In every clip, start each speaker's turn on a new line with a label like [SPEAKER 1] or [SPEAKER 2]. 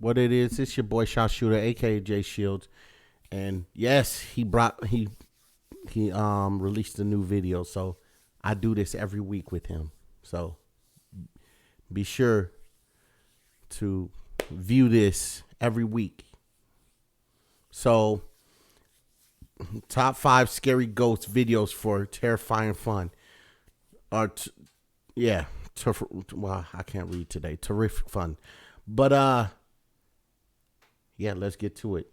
[SPEAKER 1] what it is. It's your boy Shot Shooter, aka Jay Shields, and yes, he released a new video. So I do this every week with him. So be sure to view this every week. So top 5 scary ghost videos for terrifying fun. Well, I can't read today. Terrific fun. But yeah, let's get to it.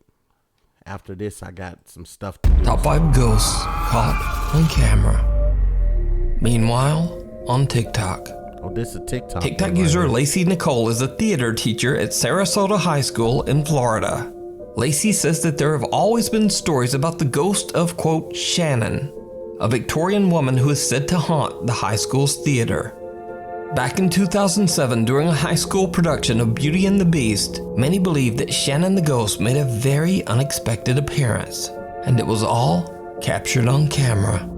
[SPEAKER 1] After this, I got some stuff to do.
[SPEAKER 2] Top 5 ghosts caught on camera. Meanwhile, on TikTok.
[SPEAKER 1] Oh, this is a TikTok.
[SPEAKER 2] TikTok user Lacey Nicole is a theater teacher at Sarasota High School in Florida. Lacey says that there have always been stories about the ghost of, quote, Shannon, a Victorian woman who is said to haunt the high school's theater. Back in 2007, during a high school production of Beauty and the Beast, many believed that Shannon the ghost made a very unexpected appearance, and it was all captured on camera.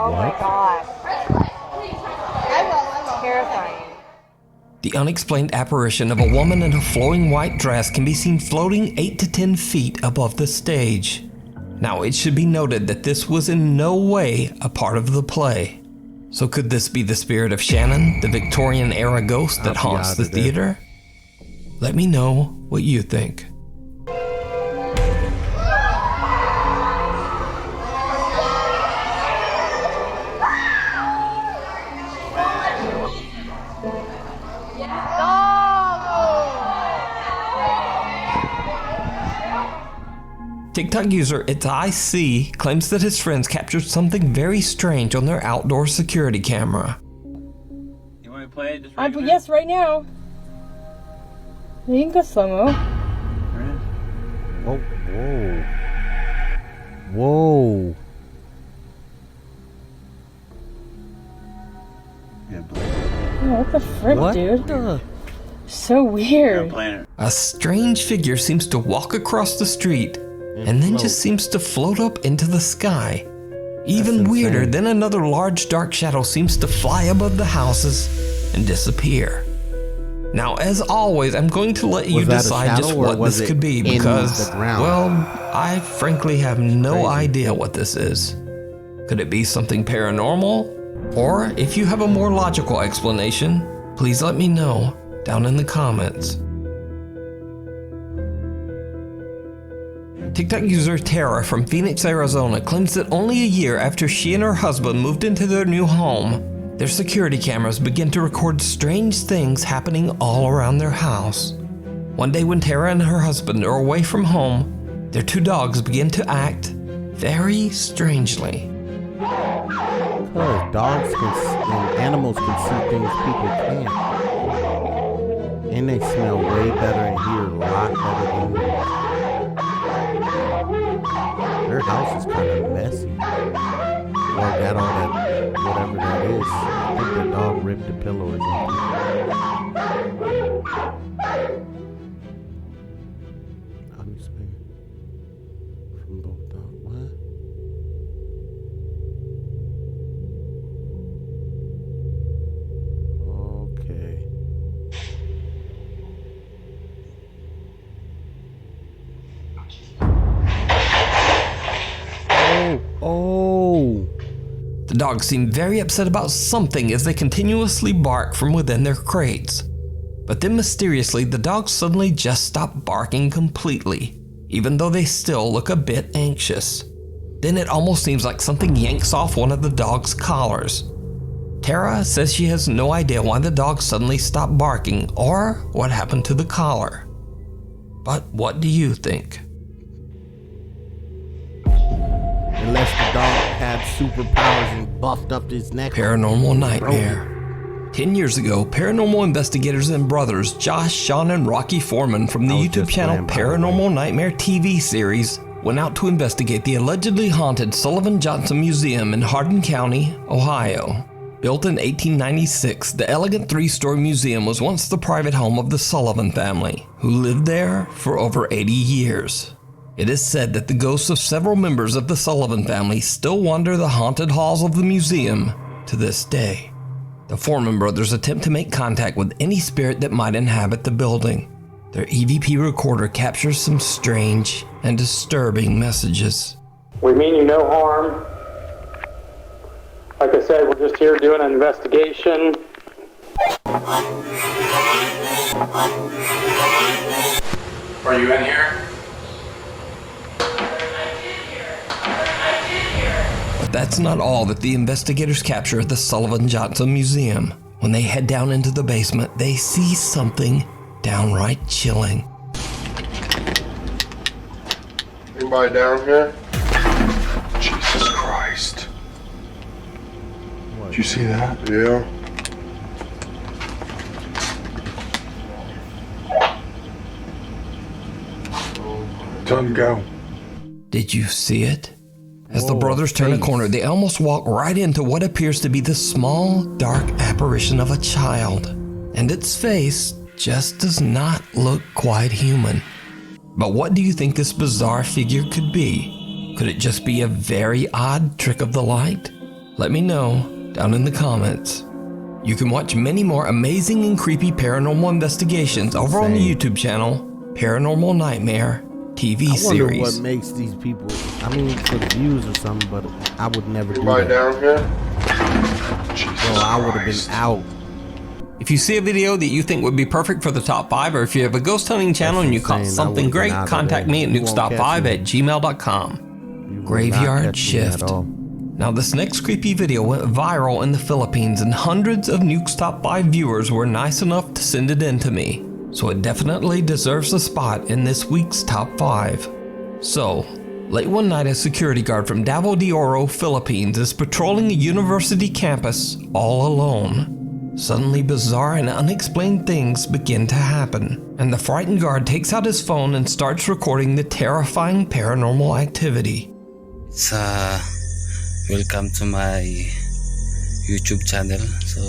[SPEAKER 3] Oh my God. Terrifying.
[SPEAKER 2] The unexplained apparition of a woman in a flowing white dress can be seen floating 8 to 10 feet above the stage. Now, it should be noted that this was in no way a part of the play. So could this be the spirit of Shannon, the Victorian-era ghost that haunts the theater? Let me know what you think. TikTok user It's IC claims that his friends captured something very strange on their outdoor security camera.
[SPEAKER 4] You want me to play it? Just
[SPEAKER 3] Yes, right now. You can go slow-mo.
[SPEAKER 1] Whoa. Whoa.
[SPEAKER 4] Yeah,
[SPEAKER 3] Oh, what the frick,
[SPEAKER 1] What
[SPEAKER 3] dude?
[SPEAKER 1] the?
[SPEAKER 3] So weird.
[SPEAKER 4] I'm playing it.
[SPEAKER 2] A strange figure seems to walk across the street and then just seems to float up into the sky. Even
[SPEAKER 1] That's
[SPEAKER 2] weirder,
[SPEAKER 1] insane.
[SPEAKER 2] then another large dark shadow seems to fly above the houses and disappear. Now, as always, I'm going to let you
[SPEAKER 1] Was that a
[SPEAKER 2] decide just
[SPEAKER 1] shadow, or
[SPEAKER 2] what
[SPEAKER 1] was
[SPEAKER 2] this
[SPEAKER 1] it
[SPEAKER 2] could be
[SPEAKER 1] in
[SPEAKER 2] because,
[SPEAKER 1] the ground?
[SPEAKER 2] well, I frankly have no
[SPEAKER 1] Crazy.
[SPEAKER 2] idea what this is. Could it be something paranormal? Or if you have a more logical explanation, please let me know down in the comments. TikTok user Tara from Phoenix, Arizona claims that only a year after she and her husband moved into their new home, their security cameras began to record strange things happening all around their house. One day when Tara and her husband are away from home, their 2 dogs begin to act very strangely.
[SPEAKER 1] Because dogs and animals can see things people can't. And they smell way better and hear a lot better than we. Their house is kind of messy. Or got all that, whatever that is. I think the dog ripped the pillow or something. Honestly, from both dogs. What? Okay. Oh.
[SPEAKER 2] The dogs seem very upset about something as they continuously bark from within their crates. But then mysteriously, the dogs suddenly just stop barking completely, even though they still look a bit anxious. Then it almost seems like something yanks off one of the dog's collars. Tara says she has no idea why the dog suddenly stopped barking or what happened to the collar. But what do you think?
[SPEAKER 1] Unless the dog had got superpowers and buffed up his neck.
[SPEAKER 2] Paranormal Nightmare. 10 years ago, paranormal investigators and brothers Josh, Sean, and Rocky Foreman from the YouTube channel Paranormal Nightmare TV series went out to investigate the allegedly haunted Sullivan Johnson Museum in Hardin County, Ohio. Built in 1896, the elegant three-story museum was once the private home of the Sullivan family, who lived there for over 80 years. It is said that the ghosts of several members of the Sullivan family still wander the haunted halls of the museum to this day. The Foreman brothers attempt to make contact with any spirit that might inhabit the building. Their EVP recorder captures some strange and disturbing messages.
[SPEAKER 5] We mean you no harm. Like I said, we're just here doing an investigation.
[SPEAKER 6] Are you in here?
[SPEAKER 2] But that's not all that the investigators capture at the Sullivan Johnson Museum. When they head down into the basement, they see something downright chilling.
[SPEAKER 6] Anybody down here? Jesus Christ. Did you see that? Yeah. Done go.
[SPEAKER 2] Did you see it? As the brothers turn a corner, they almost walk right into what appears to be the small, dark apparition of a child. And its face just does not look quite human. But what do you think this bizarre figure could be? Could it just be a very odd trick of the light? Let me know down in the comments. You can watch many more amazing and creepy paranormal investigations over on the YouTube channel, Paranormal Nightmare TV
[SPEAKER 1] I wonder
[SPEAKER 2] series.
[SPEAKER 1] what makes these people, I mean, for the views or something, but I would never do
[SPEAKER 6] Anybody
[SPEAKER 1] that.
[SPEAKER 6] down here? Jesus
[SPEAKER 1] Bro, I would have been
[SPEAKER 6] Christ.
[SPEAKER 1] out.
[SPEAKER 2] If you see a video that you think would be perfect for the top 5, or if you have a ghost hunting channel and you caught
[SPEAKER 1] insane. I
[SPEAKER 2] something
[SPEAKER 1] would've
[SPEAKER 2] great,
[SPEAKER 1] been out of
[SPEAKER 2] contact
[SPEAKER 1] there.
[SPEAKER 2] me at
[SPEAKER 1] You won't catch
[SPEAKER 2] nukestop5
[SPEAKER 1] me.
[SPEAKER 2] at gmail.com.
[SPEAKER 1] You will not
[SPEAKER 2] Graveyard
[SPEAKER 1] catch me at
[SPEAKER 2] Shift.
[SPEAKER 1] all.
[SPEAKER 2] Now, this next creepy video went viral in the Philippines, and hundreds of Nuke's Top 5 viewers were nice enough to send it in to me. So it definitely deserves a spot in this week's Top 5. So, late one night, a security guard from Davao de Oro, Philippines is patrolling a university campus all alone. Suddenly, bizarre and unexplained things begin to happen, and the frightened guard takes out his phone and starts recording the terrifying paranormal activity.
[SPEAKER 7] Welcome to my YouTube channel. So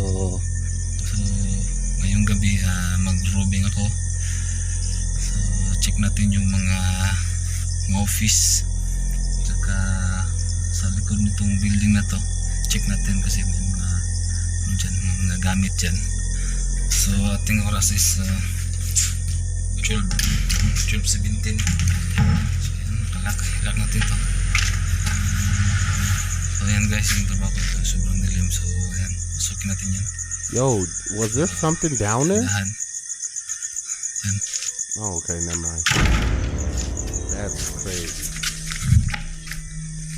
[SPEAKER 7] ngayong gabi mag-robing ako. So check natin yung mga office saka sa likod nitong building na to. Check natin kasi may mga gamit dyan. So ating oras is 12:17. So yan, ilak natin to. So yan guys, yung trabaho ko sobrang dilim. So yan, pasukin natin yan.
[SPEAKER 1] Yo, was there something down there?
[SPEAKER 7] Dahan. Yan.
[SPEAKER 1] Oh, okay, never mind. That's crazy.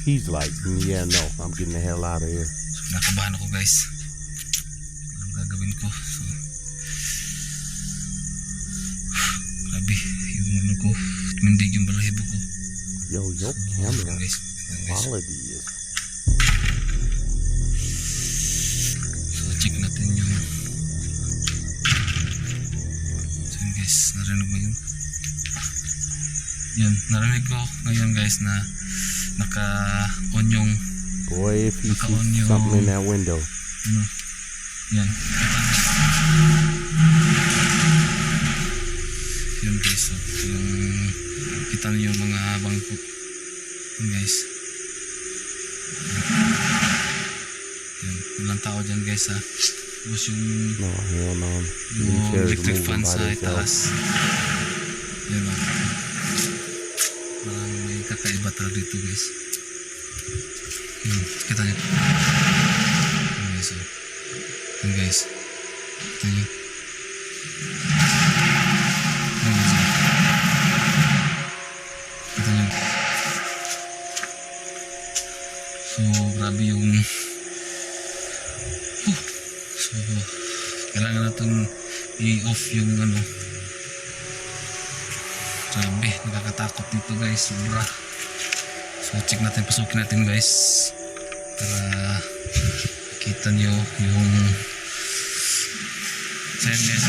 [SPEAKER 1] He's like, yeah, no, I'm getting the hell out of here.
[SPEAKER 7] So nakabahan ako guys. Anong gagawin ko? So grabe, yung ano ko, tumindig yung balahibo ko.
[SPEAKER 1] Yo, your camera
[SPEAKER 7] Yan guys.
[SPEAKER 1] quality is.
[SPEAKER 7] So check natin yung so yun guys, narinig mo yun? Yan, narinig ko ngayon guys na naka-on yung
[SPEAKER 1] Boy, if you
[SPEAKER 7] Naka-on
[SPEAKER 1] see
[SPEAKER 7] yung-
[SPEAKER 1] something in that window.
[SPEAKER 7] ano, yan. Yan guys, so, yung kita niyo yung mga bangko. Yan guys. Yan, walang tao dyan guys ha. Tapos yung
[SPEAKER 1] No, hell no. These
[SPEAKER 7] yung
[SPEAKER 1] chairs
[SPEAKER 7] electric
[SPEAKER 1] moving
[SPEAKER 7] fan
[SPEAKER 1] by
[SPEAKER 7] sa
[SPEAKER 1] themselves.
[SPEAKER 7] itaas. Yan o. Parang may kakaiba talaga dito guys. Kita niyo. Yan guys o. Yan guys. Kita niyo. Yan guys o. Kita niyo. So grabe yung so kailangan natin i-off yung ano. Grabe, nakakatakot dito guys, sobra. So check natin, pasukin natin guys. para kita nyo yung sadness.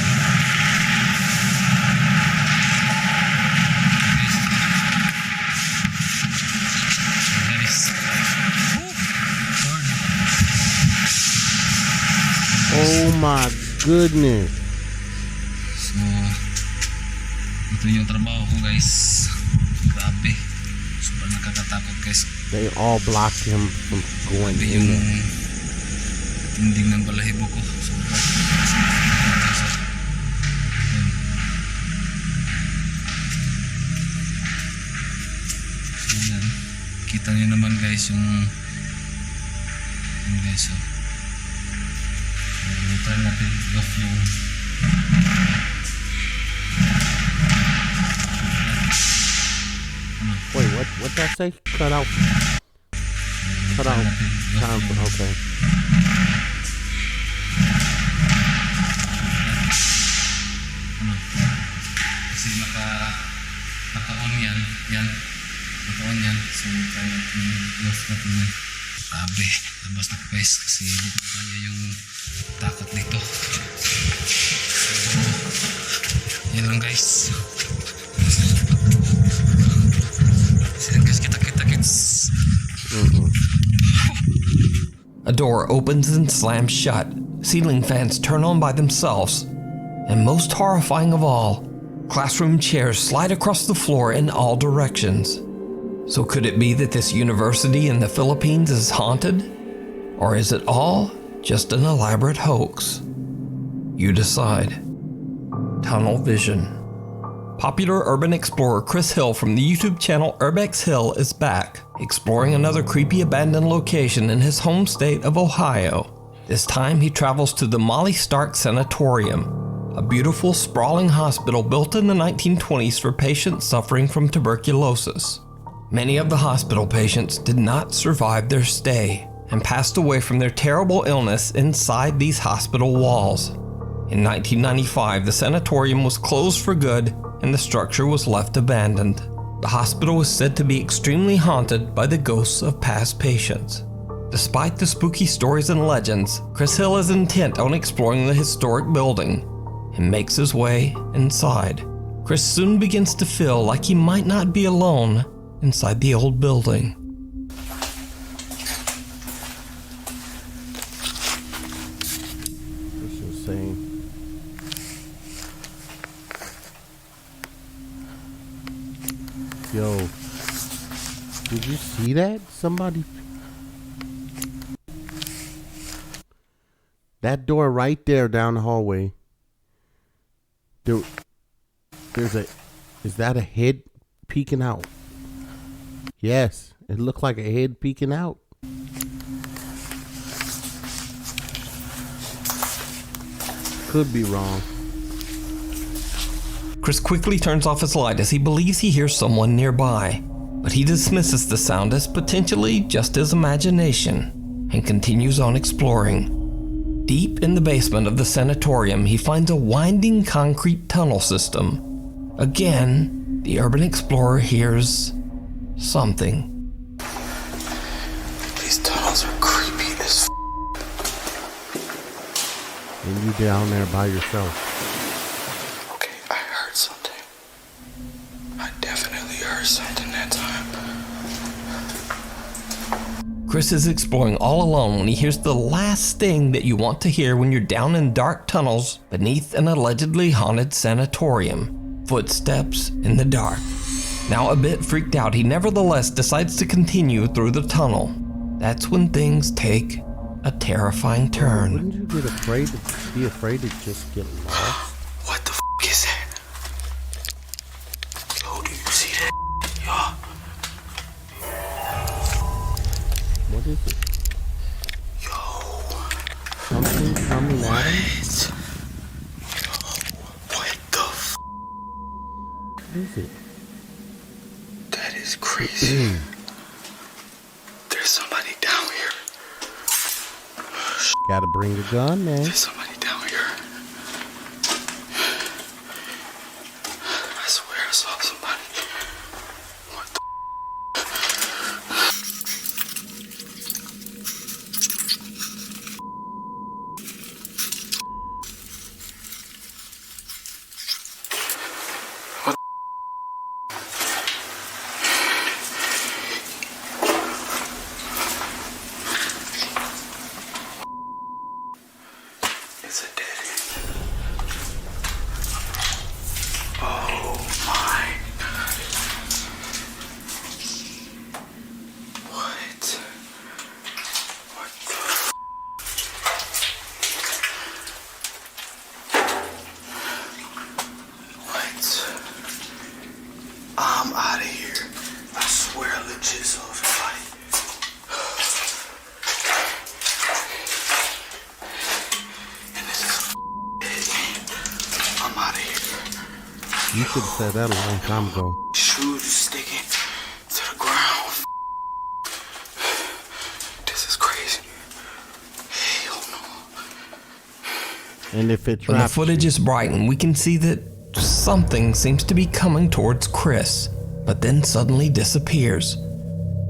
[SPEAKER 1] Oh my goodness.
[SPEAKER 7] So, ito yung trabaho ko guys. Grabe. Sobrang nakakatakot guys.
[SPEAKER 1] They all blocked him from going
[SPEAKER 7] Grabe
[SPEAKER 1] in
[SPEAKER 7] yung
[SPEAKER 1] there.
[SPEAKER 7] tinding ng balahibo ko. Sobrang. Ayan. Kita nyo naman guys yung guys oh. Try natin off yung
[SPEAKER 1] Wait, what that say? Cut out. Cut out. Time for, okay.
[SPEAKER 7] kasi naka-on yan naka-on yan so try natin off natin yan. Grabe, labas na guys kasi hindi ko kaya yung takot dito. So, yan lang guys. Yan guys, kita kids.
[SPEAKER 2] A door opens and slams shut. Ceiling fans turn on by themselves. And most horrifying of all, classroom chairs slide across the floor in all directions. So could it be that this university in the Philippines is haunted? Or is it all just an elaborate hoax? You decide. Tunnel Vision. Popular urban explorer Chris Hill from the YouTube channel Urbex Hill is back, exploring another creepy abandoned location in his home state of Ohio. This time he travels to the Molly Stark Sanatorium, a beautiful sprawling hospital built in the 1920s for patients suffering from tuberculosis. Many of the hospital patients did not survive their stay and passed away from their terrible illness inside these hospital walls. In 1995, the sanatorium was closed for good and the structure was left abandoned. The hospital is said to be extremely haunted by the ghosts of past patients. Despite the spooky stories and legends, Chris Hill is intent on exploring the historic building and makes his way inside. Chris soon begins to feel like he might not be alone inside the old building.
[SPEAKER 1] This is insane. Yo, did you see that? Somebody. That door right there down the hallway. There's a. Is that a head peeking out? Yes, it looked like a head peeking out. Could be wrong.
[SPEAKER 2] Chris quickly turns off his light as he believes he hears someone nearby, but he dismisses the sound as potentially just his imagination and continues on exploring. Deep in the basement of the sanatorium, he finds a winding concrete tunnel system. Again, the urban explorer hears something.
[SPEAKER 6] These tunnels are creepy as
[SPEAKER 1] And you down there by yourself.
[SPEAKER 6] Okay, I heard something. I definitely heard something that time.
[SPEAKER 2] Chris is exploring all alone when he hears the last thing that you want to hear when you're down in dark tunnels beneath an allegedly haunted sanatorium. Footsteps in the dark. Now a bit freaked out, he nevertheless decides to continue through the tunnel. That's when things take a terrifying turn.
[SPEAKER 1] Wouldn't you be afraid to just get lost?
[SPEAKER 6] What the is that? Yo, do you see that? Yo.
[SPEAKER 1] What is it?
[SPEAKER 6] Yo.
[SPEAKER 1] Something coming at him?
[SPEAKER 6] What the
[SPEAKER 1] What is it?
[SPEAKER 6] That is crazy. There's somebody down here.
[SPEAKER 1] Gotta bring a gun, man.
[SPEAKER 6] There's somebody down here. I swear I saw somebody. What the
[SPEAKER 1] You should have said that a long time ago.
[SPEAKER 6] Shoes sticking to the ground. This is crazy. Hell no.
[SPEAKER 1] And if it
[SPEAKER 2] When the
[SPEAKER 1] traps
[SPEAKER 2] footage is brightened, we can see that something seems to be coming towards Chris, but then suddenly disappears.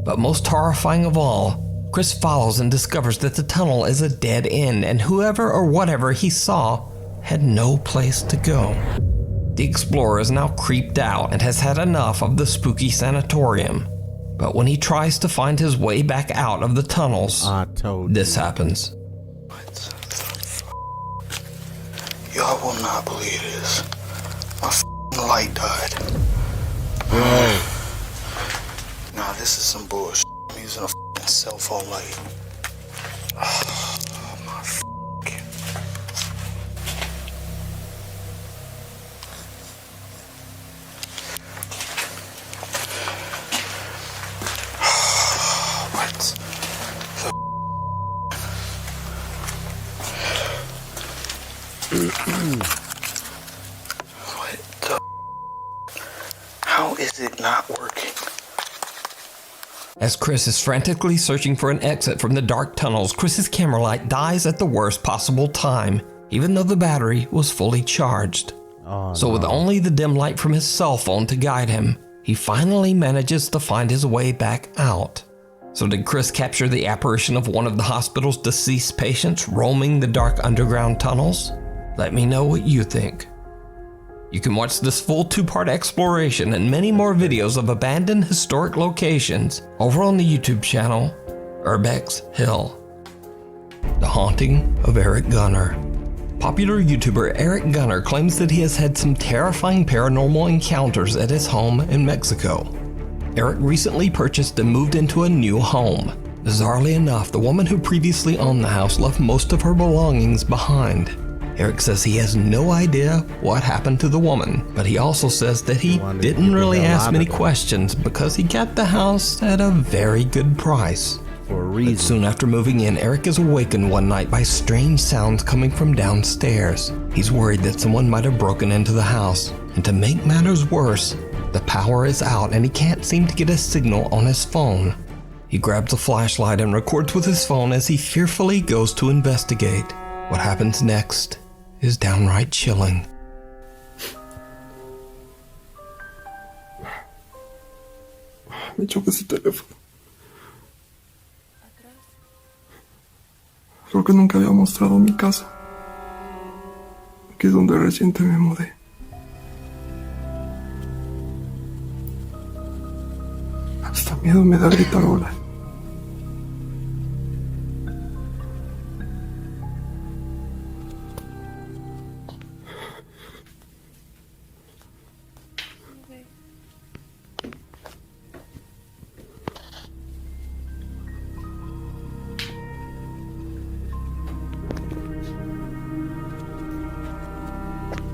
[SPEAKER 2] But most horrifying of all, Chris follows and discovers that the tunnel is a dead end, and whoever or whatever he saw had no place to go. The explorer is now creeped out and has had enough of the spooky sanatorium. But when he tries to find his way back out of the tunnels,
[SPEAKER 1] I told
[SPEAKER 2] this happens.
[SPEAKER 6] What the fuck? Y'all will not believe this. My f***ing light died.
[SPEAKER 1] Bro.
[SPEAKER 6] Nah, this is some bullshit. I'm using a f***ing cell phone light. Oh, my f***ing. What the What the How is it not working?
[SPEAKER 2] As Chris is frantically searching for an exit from the dark tunnels, Chris's camera light dies at the worst possible time, even though the battery was fully charged. So with only the dim light from his cell phone to guide him, he finally manages to find his way back out. So did Chris capture the apparition of one of the hospital's deceased patients roaming the dark underground tunnels? Let me know what you think. You can watch this full 2-part exploration and many more videos of abandoned historic locations over on the YouTube channel Urbex Hill. The Haunting of Eric Gunner. Popular YouTuber Eric Gunner claims that he has had some terrifying paranormal encounters at his home in Mexico. Eric recently purchased and moved into a new home. Bizarrely enough, the woman who previously owned the house left most of her belongings behind. Eric says he has no idea what happened to the woman, but he also says that he didn't really ask many questions because he got the house at a very good price.
[SPEAKER 1] For a
[SPEAKER 2] But
[SPEAKER 1] reason.
[SPEAKER 2] soon after moving in, Eric is awakened one night by strange sounds coming from downstairs. He's worried that someone might have broken into the house, and to make matters worse, the power is out and he can't seem to get a signal on his phone. He grabs a flashlight and records with his phone as he fearfully goes to investigate. What happens next is downright chilling.
[SPEAKER 8] Me choca ese teléfono. Creo que nunca había mostrado mi casa. Aquí es donde reciente me mudé. Hasta miedo me da gritar hola.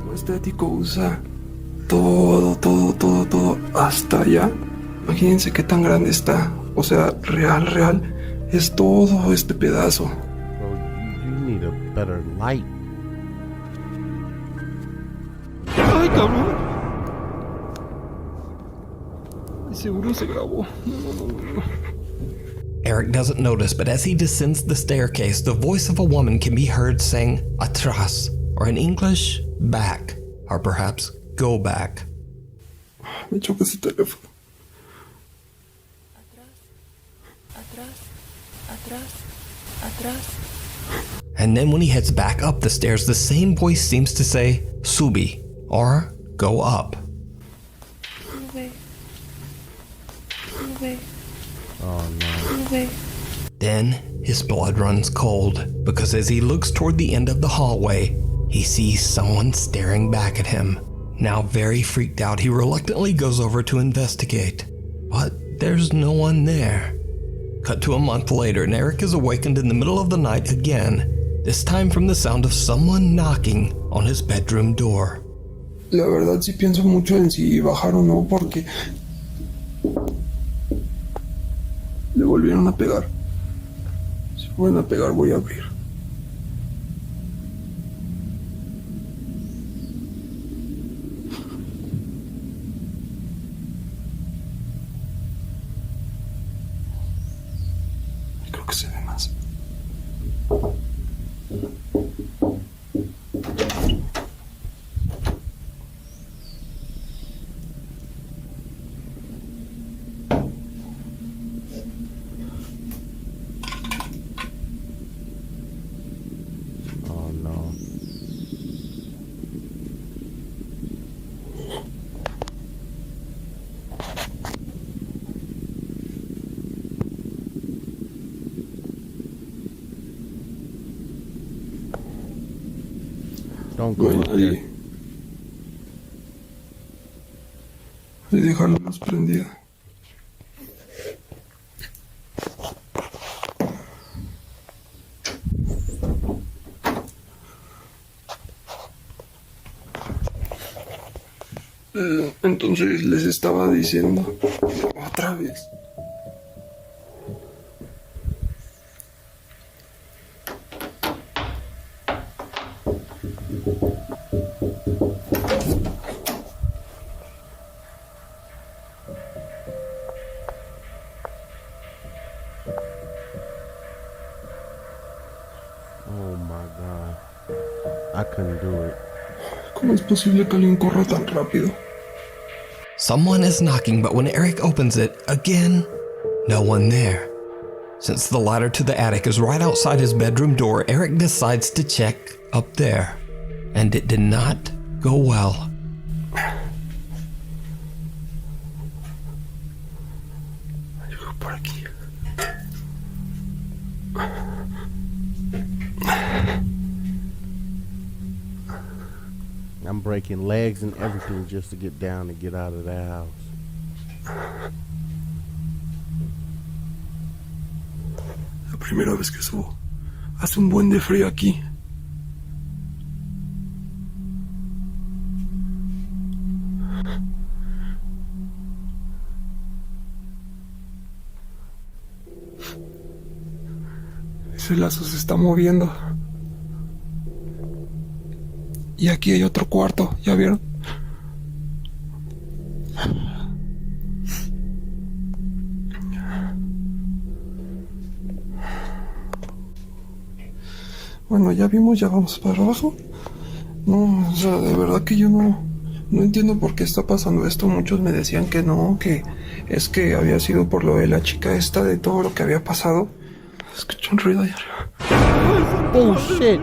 [SPEAKER 8] Lo estético usa todo hasta allá. Imagínense qué tan grande está. O sea, real es todo este pedazo.
[SPEAKER 1] Bro, you need a better light.
[SPEAKER 8] ¡Ay, cabrón! Seguro se grabó. No.
[SPEAKER 2] Eric doesn't notice, but as he descends the staircase, the voice of a woman can be heard saying atrás, or in English, back, or perhaps go back.
[SPEAKER 8] Me choca ese teléfono.
[SPEAKER 2] And then when he heads back up the stairs, the same voice seems to say subi, or go up.
[SPEAKER 1] Oh no.
[SPEAKER 2] Then his blood runs cold, because as he looks toward the end of the hallway, he sees someone staring back at him. Now very freaked out, he reluctantly goes over to investigate. But there's no one there. Cut to a month later, and Eric is awakened in the middle of the night again, this time from the sound of someone knocking on his bedroom door.
[SPEAKER 8] La verdad sí pienso mucho en si bajar o no porque le volvieron a pegar. Si vuelven a pegar voy a abrir.
[SPEAKER 1] Oh no. Don't
[SPEAKER 8] No
[SPEAKER 1] go
[SPEAKER 8] hay
[SPEAKER 1] up there.
[SPEAKER 8] nadie. Y dejar la luz prendida. Entonces les estaba diciendo otra vez.
[SPEAKER 1] Oh my God. I couldn't do it.
[SPEAKER 8] ¿Cómo es posible que alguien corra tan rápido?
[SPEAKER 2] Someone is knocking, but when Eric opens it, again, no one there. Since the ladder to the attic is right outside his bedroom door, Eric decides to check up there. And it did not go well.
[SPEAKER 8] Algo por aquí.
[SPEAKER 1] I'm breaking legs and everything just to get down and get out of that house.
[SPEAKER 8] La primera vez que subo. Hace un buen de frío aquí. Ese lazo se está moviendo. Y aquí hay otro cuarto, ¿ya vieron? Bueno, ya vimos, ya vamos para abajo. No, o sea, de verdad que yo no entiendo por qué está pasando esto. Muchos me decían que no, que es que había sido por lo de la chica esta, de todo lo que había pasado. Escucho un ruido allá arriba.
[SPEAKER 1] Oh shit.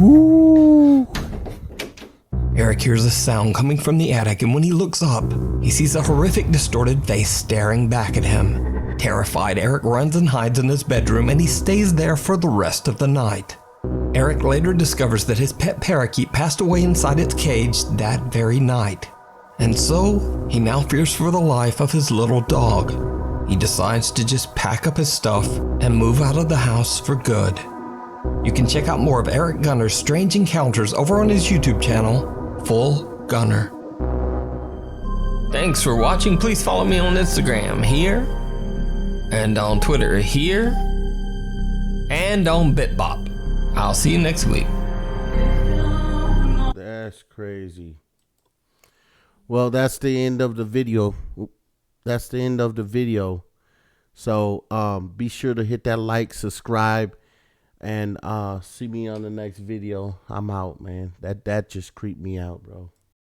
[SPEAKER 1] Ooh.
[SPEAKER 2] Eric hears a sound coming from the attic, and when he looks up, he sees a horrific, distorted face staring back at him. Terrified, Eric runs and hides in his bedroom, and he stays there for the rest of the night. Eric later discovers that his pet parakeet passed away inside its cage that very night. And so, he now fears for the life of his little dog. He decides to just pack up his stuff and move out of the house for good. You can check out more of Eric Gunner's strange encounters over on his YouTube channel, Full Gunner. Thanks for watching. Please follow me on Instagram here, and on Twitter here, and on BitBop. I'll see you next week.
[SPEAKER 1] That's crazy. Well, that's the end of the video. That's the end of the video. So be sure to hit that like, subscribe, and see me on the next video. I'm out, man. That just creeped me out, bro.